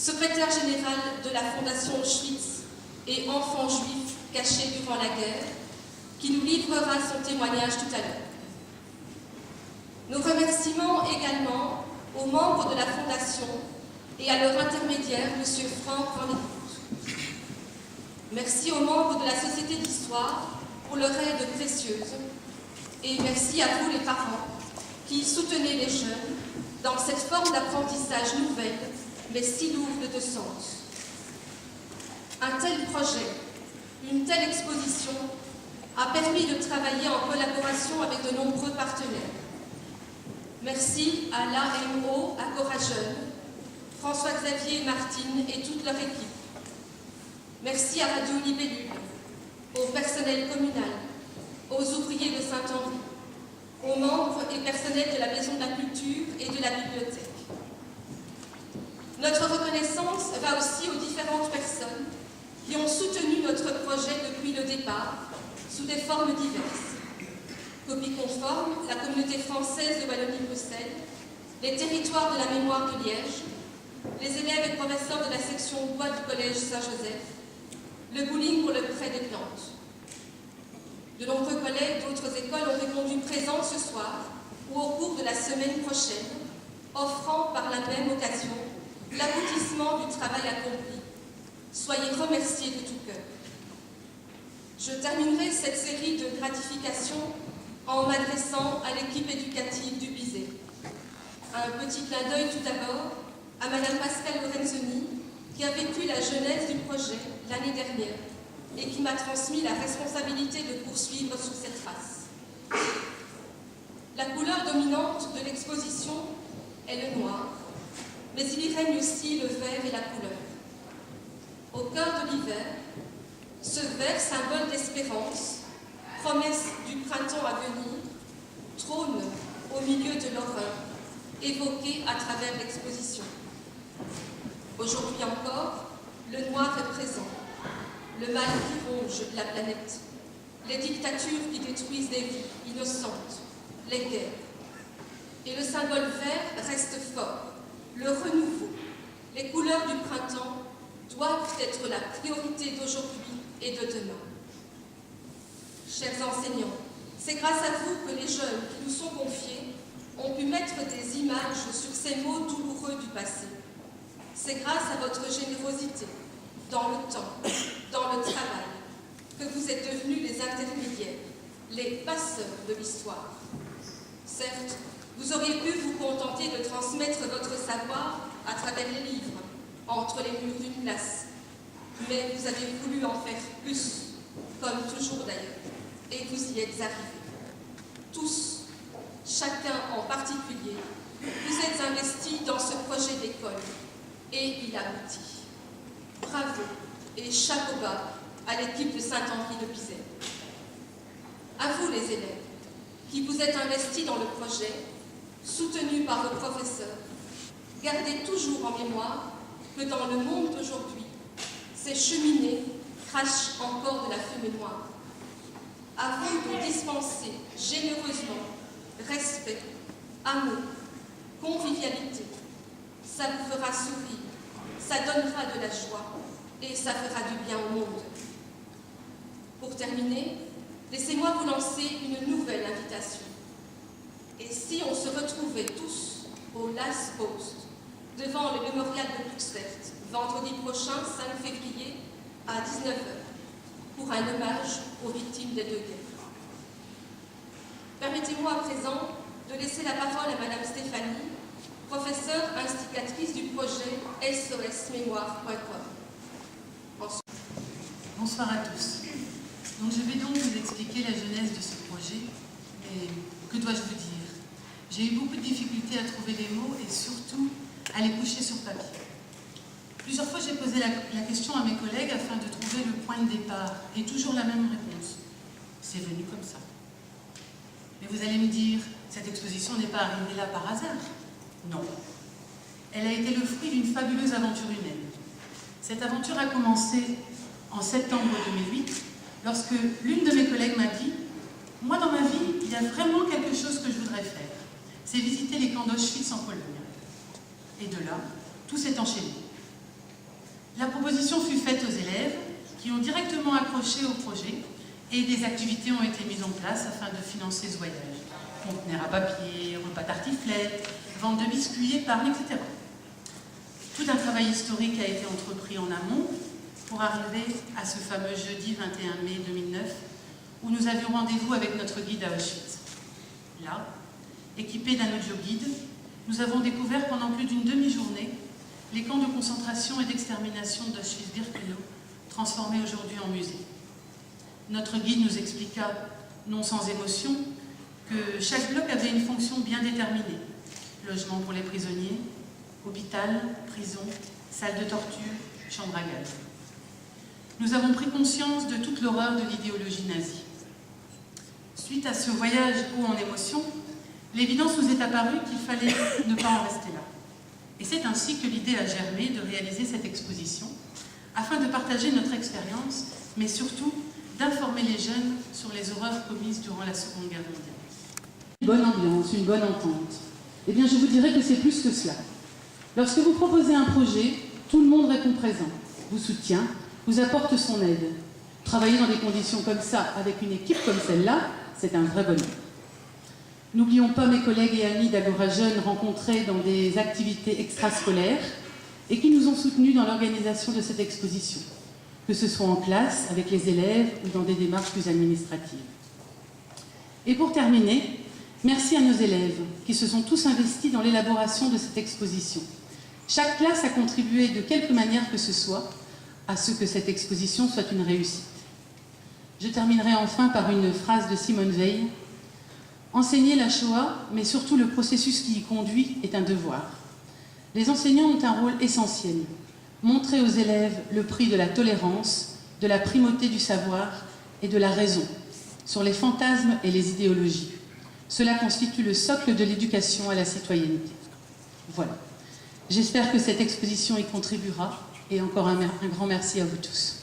secrétaire général de la Fondation Auschwitz et enfant juif caché durant la guerre, qui nous livrera son témoignage tout à l'heure. Nos remerciements également aux membres de la Fondation et à leur intermédiaire, M. Franck Van Écoute. Merci aux membres de la Société d'Histoire pour leur aide précieuse et merci à vous les parents qui soutenez les jeunes dans cette forme d'apprentissage nouvelle mais si lourde de sens. Un tel projet, une telle exposition a permis de travailler en collaboration avec de nombreux partenaires. Merci à l'AMO, à Corajeune, François-Xavier Martine et toute leur équipe. Merci à Radio Libellule, au personnel communal, aux ouvriers de Saint-Henri, aux membres et personnels de la Maison de la Culture et de la Bibliothèque. Notre reconnaissance va aussi aux différentes personnes qui ont soutenu notre projet depuis le départ, sous des formes diverses. Copie conforme, la communauté française de Wallonie-Bruxelles, les territoires de la mémoire de Liège, les élèves et professeurs de la section bois du collège Saint-Joseph, le bowling pour le prêt des plantes. De nombreux collègues d'autres écoles ont répondu présents ce soir ou au cours de la semaine prochaine, offrant par la même occasion l'aboutissement du travail accompli. Soyez remerciés de tout cœur. Je terminerai cette série de gratifications en m'adressant à l'équipe éducative du Bizet. Un petit clin d'œil tout d'abord à Madame Pascale Lorenzoni, qui a vécu la genèse du projet l'année dernière et qui m'a transmis la responsabilité de poursuivre sur cette trace. La couleur dominante de l'exposition est le noir, mais il y règne aussi le vert et la couleur. Au cœur de l'hiver, ce vert, symbole d'espérance, promesse du printemps à venir, trône au milieu de l'horreur, évoquée à travers l'exposition. Aujourd'hui encore, le noir est présent, le mal qui ronge la planète, les dictatures qui détruisent des vies innocentes, les guerres. Et le symbole vert reste fort, le renouveau, les couleurs du printemps doivent être la priorité d'aujourd'hui et de demain. Chers enseignants, c'est grâce à vous que les jeunes qui nous sont confiés ont pu mettre des images sur ces mots douloureux du passé. C'est grâce à votre générosité, dans le temps, dans le travail, que vous êtes devenus les intermédiaires, les passeurs de l'histoire. Certes, vous auriez pu vous contenter de transmettre votre savoir à travers les livres, entre les murs d'une classe, mais vous avez voulu en faire plus, comme toujours d'ailleurs, et vous y êtes arrivés. Tous, chacun en particulier, vous êtes investis dans ce projet d'école, et il aboutit. Bravo et chapeau bas à l'équipe de Saint-Henri de Bizet. À vous les élèves, qui vous êtes investis dans le projet, soutenus par vos professeurs, gardez toujours en mémoire que dans le monde d'aujourd'hui, ces cheminées crachent encore de la fumée noire. À vous de dispenser généreusement respect, amour, convivialité. Ça vous fera sourire, ça donnera de la joie et ça fera du bien au monde. Pour terminer, laissez-moi vous lancer une nouvelle invitation. Et si on se retrouvait tous au Last Post, devant le mémorial de Buxtehude, vendredi prochain, 5 février, à 19 h, pour un hommage aux victimes des deux guerres. Permettez-moi à présent de laisser la parole à Madame Stéphanie, professeure instigatrice du projet SOSmémoire.com. Bonsoir à tous. Donc, je vais donc vous expliquer la genèse de ce projet. Et que dois-je vous dire? J'ai eu beaucoup de difficultés à trouver les mots et surtout à les coucher sur papier. Plusieurs fois, j'ai posé la question à mes collègues afin de trouver le point de départ et toujours la même réponse. C'est venu comme ça. Mais vous allez me dire, cette exposition n'est pas arrivée là par hasard. Non. Elle a été le fruit d'une fabuleuse aventure humaine. Cette aventure a commencé en septembre 2008, lorsque l'une de mes collègues m'a dit « Moi, dans ma vie, il y a vraiment quelque chose que je voudrais faire. C'est visiter les camps d'Auschwitz en Pologne. » Et de là, tout s'est enchaîné. La proposition fut faite aux élèves, qui ont directement accroché au projet, et des activités ont été mises en place afin de financer ce voyage. Conteneurs à papier, repas tartiflette, vente de biscuits, épargne, etc. Tout un travail historique a été entrepris en amont pour arriver à ce fameux jeudi 21 mai 2009 où nous avions rendez-vous avec notre guide à Auschwitz. Là, équipés d'un audio-guide, nous avons découvert pendant plus d'une demi-journée les camps de concentration et d'extermination d'Auschwitz-Birkenau, transformés aujourd'hui en musée. Notre guide nous expliqua, non sans émotion, que chaque bloc avait une fonction bien déterminée. Logement pour les prisonniers, hôpital, prison, salle de torture, chambre à gaz. Nous avons pris conscience de toute l'horreur de l'idéologie nazie. Suite à ce voyage haut en émotion, l'évidence nous est apparue qu'il fallait ne pas en rester là. Et c'est ainsi que l'idée a germé de réaliser cette exposition, afin de partager notre expérience, mais surtout d'informer les jeunes sur les horreurs commises durant la Seconde Guerre mondiale. Une bonne ambiance, une bonne entente. Eh bien, je vous dirais que c'est plus que cela. Lorsque vous proposez un projet, tout le monde répond présent, vous soutient, vous apporte son aide. Travailler dans des conditions comme ça, avec une équipe comme celle-là, c'est un vrai bonheur. N'oublions pas mes collègues et amis d'Agora Jeunes rencontrés dans des activités extrascolaires et qui nous ont soutenus dans l'organisation de cette exposition, que ce soit en classe, avec les élèves ou dans des démarches plus administratives. Et pour terminer, merci à nos élèves qui se sont tous investis dans l'élaboration de cette exposition. Chaque classe a contribué de quelque manière que ce soit à ce que cette exposition soit une réussite. Je terminerai enfin par une phrase de Simone Veil. Enseigner la Shoah, mais surtout le processus qui y conduit, est un devoir. Les enseignants ont un rôle essentiel. Montrer aux élèves le prix de la tolérance, de la primauté du savoir et de la raison, sur les fantasmes et les idéologies. Cela constitue le socle de l'éducation à la citoyenneté. Voilà. J'espère que cette exposition y contribuera et encore un grand merci à vous tous.